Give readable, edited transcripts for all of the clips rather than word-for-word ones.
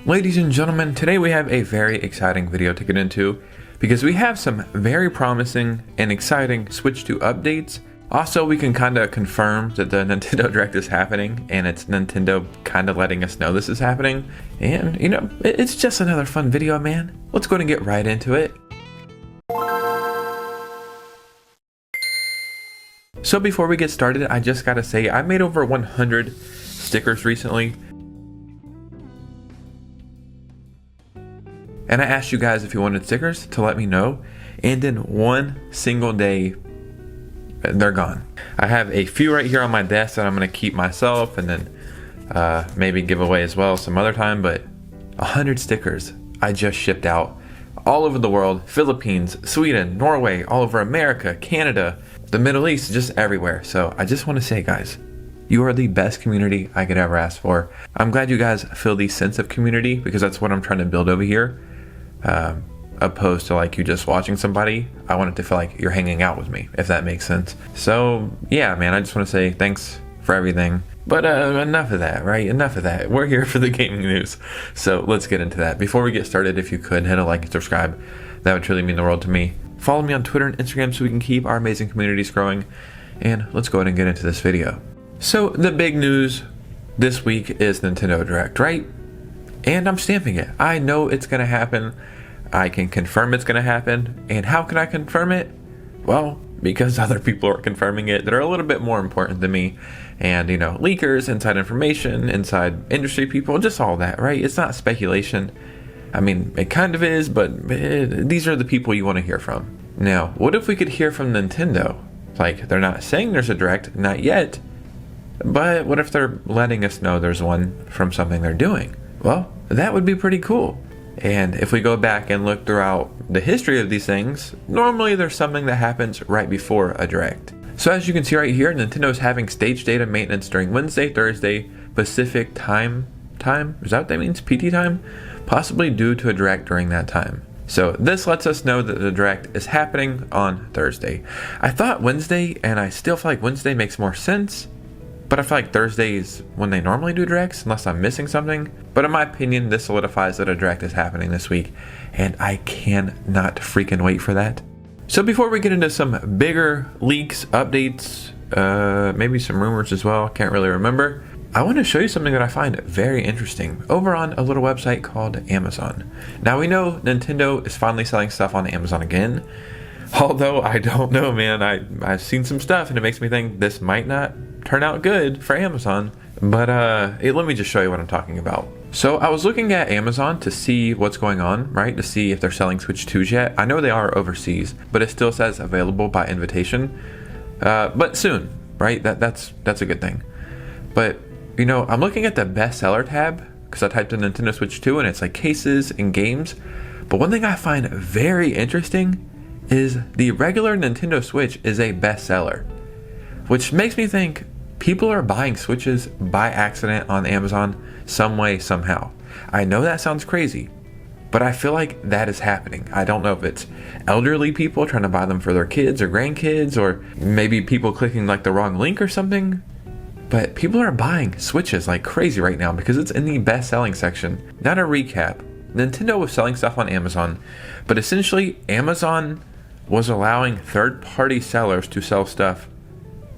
Ladies and gentlemen, today we have a very exciting video to get into because we have some very promising and exciting Switch 2 updates. Also, we can kind of confirm that the Nintendo Direct is happening, and it's Nintendo kind of letting us know this is happening. And, you know, it's just another fun video, man. Let's go ahead and get right into it. So before we get started, I just gotta say, I made over 100 stickers recently. And I asked you guys if you wanted stickers to let me know. And in one single day, they're gone. I have a few right here on my desk that I'm gonna keep myself and then maybe give away as well some other time. But 100 stickers I just shipped out all over the world. Philippines, Sweden, Norway, all over America, Canada, the Middle East, just everywhere. So I just want to say, guys, you are the best community I could ever ask for. I'm glad you guys feel the sense of community because that's what I'm trying to build over here. Opposed to like you just watching somebody. I want it to feel like you're hanging out with me, if that makes sense. So yeah, man, I just want to say thanks for everything. But enough of that, right? Enough of that. We're here for the gaming news. So let's get into that. Before we get started, if you could hit a like and subscribe, that would truly mean the world to me. Follow me on Twitter and Instagram so we can keep our amazing communities growing. And let's go ahead and get into this video. So the big news this week is Nintendo Direct, right? And I'm stamping it. I know it's gonna happen. I can confirm it's gonna happen. And how can I confirm it? Well, because other people are confirming it that are a little bit more important than me. And, you know, leakers, inside information, inside industry people, just all that, right? It's not speculation. I mean, it kind of is, but these are the people you want to hear from. Now, what if we could hear from Nintendo? Like, they're not saying there's a Direct, not yet. But what if they're letting us know there's one from something they're doing? Well, that would be pretty cool. And if we go back and look throughout the history of these things, normally there's something that happens right before a Direct. So as you can see right here, Nintendo's having stage data maintenance during Wednesday, Thursday, Pacific time? Is that what that means? PT time? Possibly due to a Direct during that time. So this lets us know that the Direct is happening on Thursday. I thought Wednesday, and I still feel like Wednesday makes more sense. But I feel like Thursday is when they normally do Directs, unless I'm missing something. But in my opinion, this solidifies that a Direct is happening this week, and I cannot freaking wait for that. So before we get into some bigger leaks, updates, maybe some rumors as well, can't really remember, I want to show you something that I find very interesting over on a little website called Amazon. Now we know Nintendo is finally selling stuff on Amazon again. Although I don't know, man, I've seen some stuff and it makes me think this might not turn out good for Amazon. But let me just show you what I'm talking about. So I was looking at Amazon to see what's going on, right? To see if they're selling Switch 2s yet. I know they are overseas, but it still says available by invitation. But soon, right? That's a good thing. But, you know, I'm looking at the bestseller tab because I typed in Nintendo Switch 2 and it's like cases and games. But one thing I find very interesting is the regular Nintendo Switch is a bestseller, which makes me think people are buying Switches by accident on Amazon some way, somehow. I know that sounds crazy, but I feel like that is happening. I don't know if it's elderly people trying to buy them for their kids or grandkids, or maybe people clicking like the wrong link or something. But people are buying Switches like crazy right now because it's in the best-selling section. Not a recap. Nintendo was selling stuff on Amazon, but essentially Amazon was allowing third-party sellers to sell stuff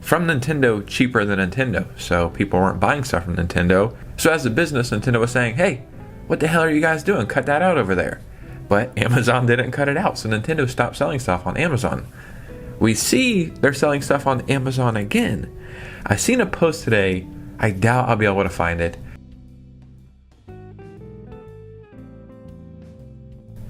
from Nintendo cheaper than Nintendo. So people weren't buying stuff from Nintendo. So as a business, Nintendo was saying, hey, what the hell are you guys doing? Cut that out over there. But Amazon didn't cut it out. So Nintendo stopped selling stuff on Amazon. We see they're selling stuff on Amazon again. I seen a post today. I doubt I'll be able to find it.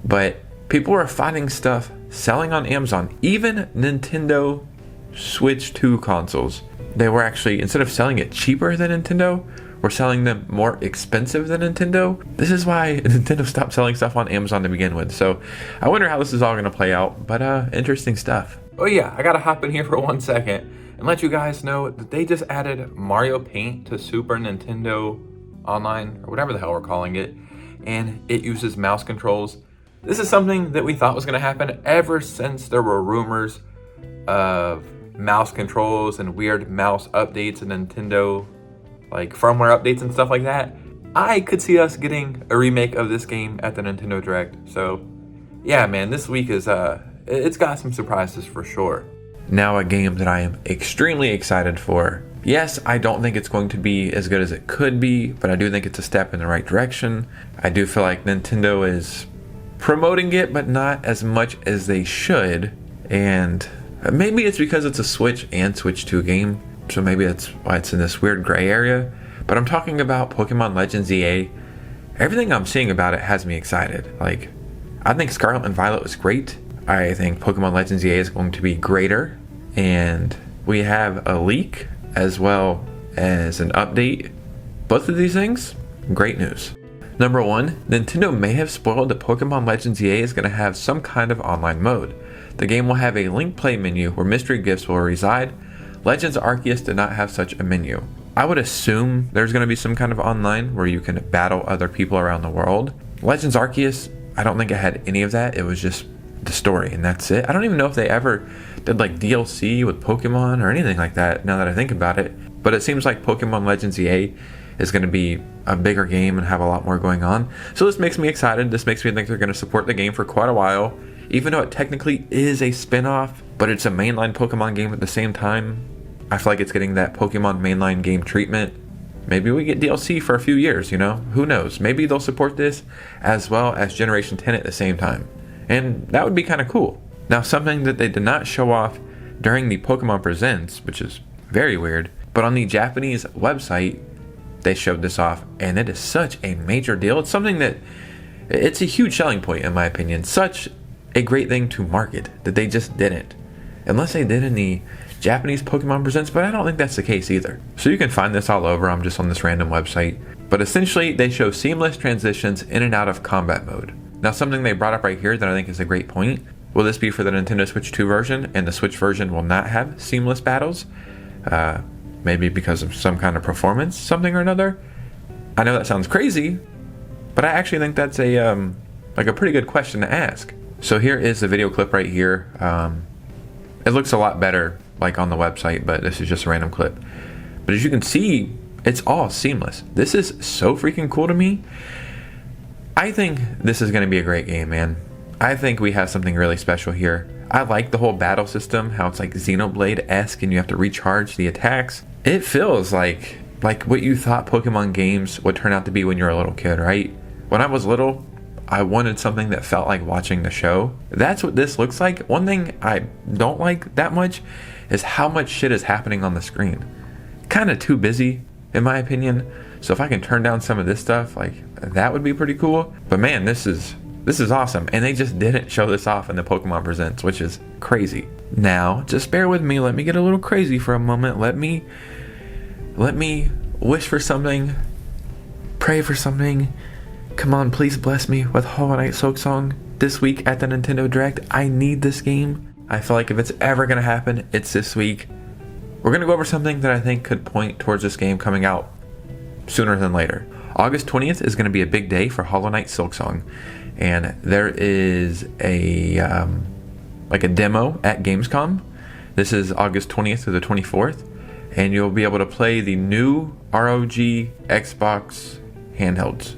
But people were finding stuff selling on Amazon. Even Nintendo Switch 2 consoles. They were actually, instead of selling it cheaper than Nintendo, were selling them more expensive than Nintendo. This is why Nintendo stopped selling stuff on Amazon to begin with. So I wonder how this is all going to play out, but interesting stuff. Oh yeah, I gotta hop in here for 1 second and let you guys know that they just added Mario Paint to Super Nintendo Online, or whatever the hell we're calling it, and it uses mouse controls. This is something that we thought was going to happen ever since there were rumors of mouse controls and weird mouse updates and Nintendo like firmware updates and stuff like that. I could see us getting a remake of this game at the Nintendo Direct. So yeah, man, this week is it's got some surprises for sure. Now a game that I am extremely excited for. Yes, I don't think it's going to be as good as it could be, but I do think it's a step in the right direction. I do feel like Nintendo is promoting it, but not as much as they should. And maybe it's because it's a Switch and Switch 2 game, so maybe that's why it's in this weird gray area. But I'm talking about Pokemon Legends EA. Everything I'm seeing about it has me excited. Like, I think Scarlet and Violet was great. I think Pokemon Legends EA is going to be greater. And we have a leak as well as an update. Both of these things, great news. Number one, Nintendo may have spoiled that Pokemon Legends EA is going to have some kind of online mode. The game will have a link play menu where mystery gifts will reside. Legends Arceus did not have such a menu. I would assume there's going to be some kind of online where you can battle other people around the world. Legends Arceus, I don't think it had any of that. It was just the story and that's it. I don't even know if they ever did like DLC with Pokemon or anything like that now that I think about it. But it seems like Pokemon Legends EA is going to be a bigger game and have a lot more going on. So this makes me excited. This makes me think they're going to support the game for quite a while. Even though it technically is a spin-off, but it's a mainline Pokemon game at the same time. I feel like it's getting that Pokemon mainline game treatment. Maybe we get DLC for a few years, you know? Who knows? Maybe they'll support this as well as Generation 10 at the same time. And that would be kind of cool. Now, something that they did not show off during the Pokemon Presents, which is very weird, but on the Japanese website, they showed this off, and it is such a major deal. It's something that, it's a huge selling point in my opinion. Such a great thing to market that they just didn't. Unless they did in the Japanese Pokemon Presents, but I don't think that's the case either. So you can find this all over. I'm just on this random website. But essentially, they show seamless transitions in and out of combat mode. Now, something they brought up right here that I think is a great point. Will this be for the Nintendo Switch 2 version, and the Switch version will not have seamless battles? Maybe because of some kind of performance, something or another? I know that sounds crazy, but I actually think that's a like a pretty good question to ask. So here is the video clip right here. It looks a lot better like on the website, but this is just a random clip. But as you can see, it's all seamless. This is so freaking cool to me. I think this is going to be a great game, man. I think we have something really special here. I like the whole battle system, how it's like Xenoblade-esque and you have to recharge the attacks. It feels like what you thought Pokemon games would turn out to be when you're a little kid, right? When I was little, I wanted something that felt like watching the show. That's what this looks like. One thing I don't like that much is how much shit is happening on the screen. Kind of too busy, in my opinion. So if I can turn down some of this stuff, like, that would be pretty cool. But man, this is awesome. And they just didn't show this off in the Pokemon Presents, which is crazy. Now, just bear with me. Let me get a little crazy for a moment. Let me wish for something. Pray for something. Come on, please bless me with Knight Silksong this week at the Nintendo Direct. I need this game. I feel like if it's ever going to happen, it's this week. We're going to go over something that I think could point towards this game coming out sooner than later. August 20th is going to be a big day for Knight Silksong. And there is a demo at Gamescom. This is August 20th to the 24th. And you'll be able to play the new ROG Xbox handhelds.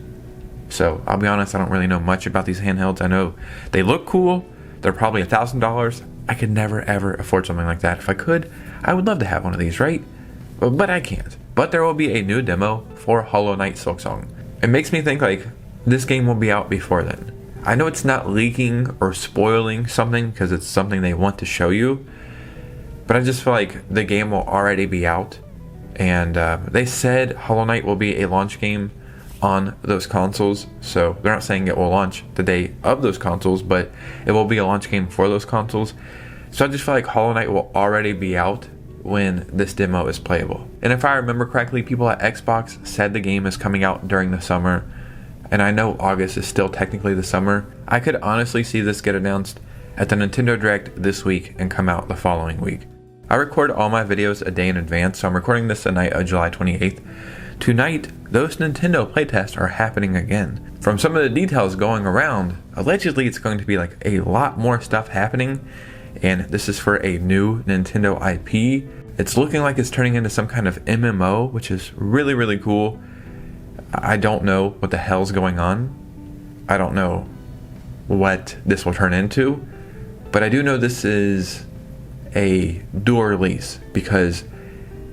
So I'll be honest, I don't really know much about these handhelds. I know they look cool. They're probably $1,000. I could never ever afford something like that. If I could, I would love to have one of these, right? But I can't. But there will be a new demo for Knight Silksong. It makes me think like this game will be out before then. I know it's not leaking or spoiling something because it's something they want to show you. But I just feel like the game will already be out. And they said Hollow Knight will be a launch game on those consoles. So they're not saying it will launch the day of those consoles, but it will be a launch game for those consoles. So I just feel like Hollow Knight will already be out when this demo is playable. And if I remember correctly, people at Xbox said the game is coming out during the summer. And I know August is still technically the summer. I could honestly see this get announced at the Nintendo Direct this week and come out the following week. I record all my videos a day in advance, so I'm recording this the night of July 28th. Tonight, those Nintendo playtests are happening again. From some of the details going around, allegedly it's going to be like a lot more stuff happening, and this is for a new Nintendo IP. It's looking like it's turning into some kind of MMO, which is really, really cool. I don't know what the hell's going on. I don't know what this will turn into, but I do know this is a dual release because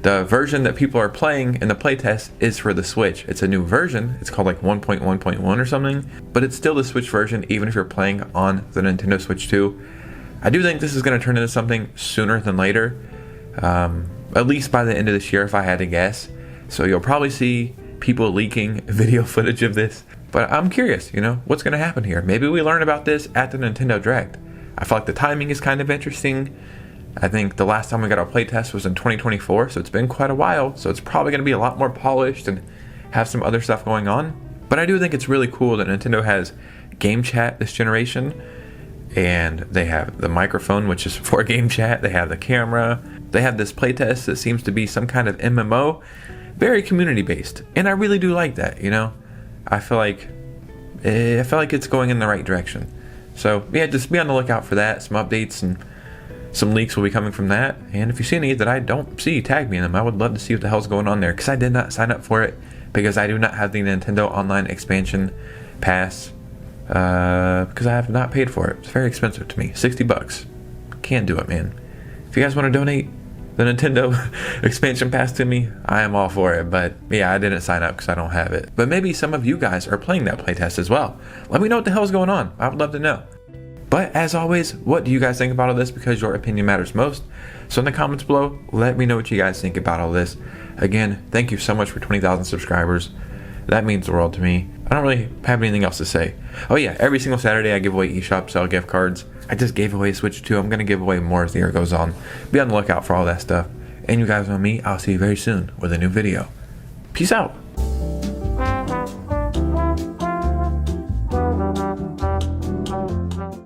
the version that people are playing in the playtest is for the Switch. It's a new version. It's called like 1.1.1 or something, but it's still the Switch version even if you're playing on the Nintendo Switch 2. I do think this is going to turn into something sooner than later, at least by the end of this year if I had to guess. So you'll probably see people leaking video footage of this, but I'm curious, what's going to happen here. Maybe we learn about this at the Nintendo Direct. I feel like the timing is kind of interesting. I think the last time we got our playtest was in 2024, so it's been quite a while, so it's probably going to be a lot more polished and have some other stuff going on. But I do think it's really cool that Nintendo has game chat this generation, and they have the microphone, which is for game chat, they have the camera, they have this playtest that seems to be some kind of MMO, very community based, and I really do like that, I feel like it's going in the right direction. So yeah, just be on the lookout for that. Some updates and some leaks will be coming from that, and if you see any that I don't see, tag me in them. I would love to see what the hell's going on there, because I did not sign up for it because I do not have the Nintendo Online Expansion Pass, because I have not paid for it. It's very expensive to me, $60. Can't do it, man. If you guys want to donate the Nintendo Expansion Pass to me, I am all for it, but yeah, I didn't sign up because I don't have it. But maybe some of you guys are playing that playtest as well. Let me know what the hell's going on. I would love to know. But as always, what do you guys think about all this? Because your opinion matters most. So in the comments below, let me know what you guys think about all this. Again, thank you so much for 20,000 subscribers. That means the world to me. I don't really have anything else to say. Oh yeah, every single Saturday I give away eShop sell gift cards. I just gave away a Switch 2. I'm going to give away more as the year goes on. Be on the lookout for all that stuff. And you guys know me. I'll see you very soon with a new video. Peace out.